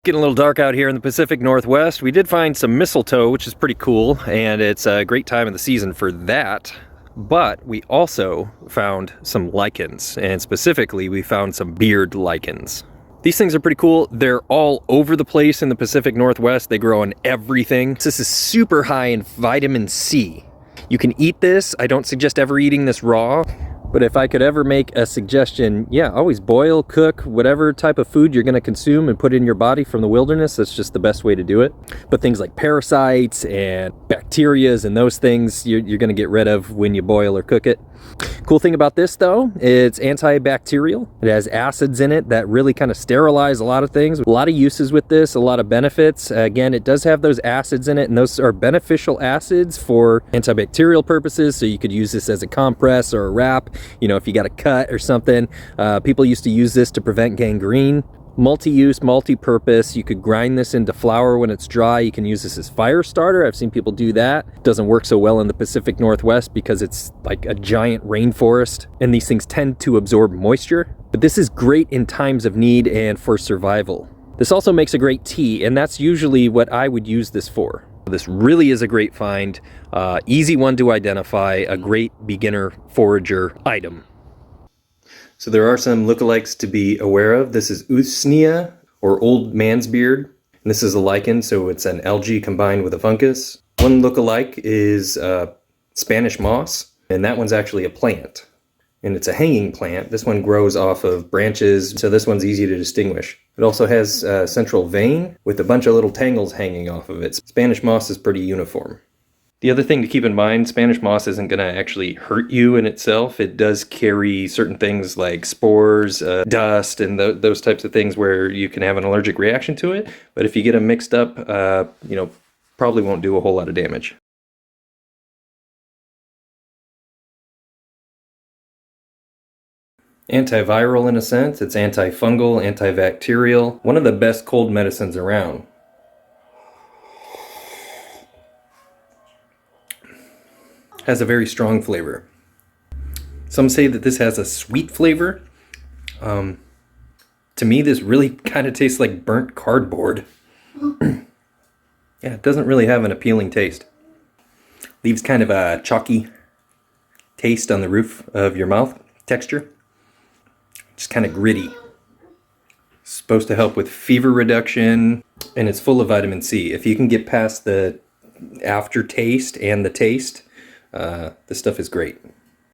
Getting a little dark out here in the Pacific Northwest. We did find some mistletoe, which is pretty cool, and it's a great time of the season for that. But we also found some lichens, and specifically we found some beard lichens. These things are pretty cool. They're all over the place in the Pacific Northwest. They grow on everything. This is super high in vitamin C. You can eat this. I don't suggest ever eating this raw. But if I could ever make a suggestion, yeah, always boil, cook, whatever type of food you're gonna consume and put in your body from the wilderness. That's just the best way to do it. But things like parasites and bacterias and those things, you're gonna get rid of when you boil or cook it. Cool thing about this though, it's antibacterial. It has acids in it that really kind of sterilize a lot of things. A lot of uses with this, a lot of benefits. Again, it does have those acids in it, and those are beneficial acids for antibacterial purposes. So you could use this as a compress or a wrap, you know, if you got a cut or something. People used to use this to prevent gangrene. Multi-use, multi-purpose. You could grind this into flour when it's dry. You can use this as fire starter. I've seen people do that. It doesn't work so well in the Pacific Northwest because it's like a giant rainforest and these things tend to absorb moisture. But this is great in times of need and for survival. This also makes a great tea, and that's usually what I would use this for. This really is a great find, easy one to identify, a great beginner forager item. So there are some lookalikes to be aware of. This is Usnea, or old man's beard. And this is a lichen, so it's an algae combined with a fungus. One lookalike is Spanish moss, and that one's actually a plant. And it's a hanging plant. This one grows off of branches, so this one's easy to distinguish. It also has a central vein with a bunch of little tangles hanging off of it. Spanish moss is pretty uniform. The other thing to keep in mind, Spanish moss isn't going to actually hurt you in itself. It does carry certain things like spores, dust, and those types of things where you can have an allergic reaction to it. But if you get them mixed up, you know, probably won't do a whole lot of damage. Antiviral in a sense. It's antifungal, antibacterial. One of the best cold medicines around. Has a very strong flavor. Some say that this has a sweet flavor. To me, this really kind of tastes like burnt cardboard. Yeah, it doesn't really have an appealing taste. Leaves kind of a chalky taste on the roof of your mouth, texture. Just kind of gritty. Supposed to help with fever reduction, and it's full of vitamin C. If you can get past the aftertaste and the taste, this stuff is great.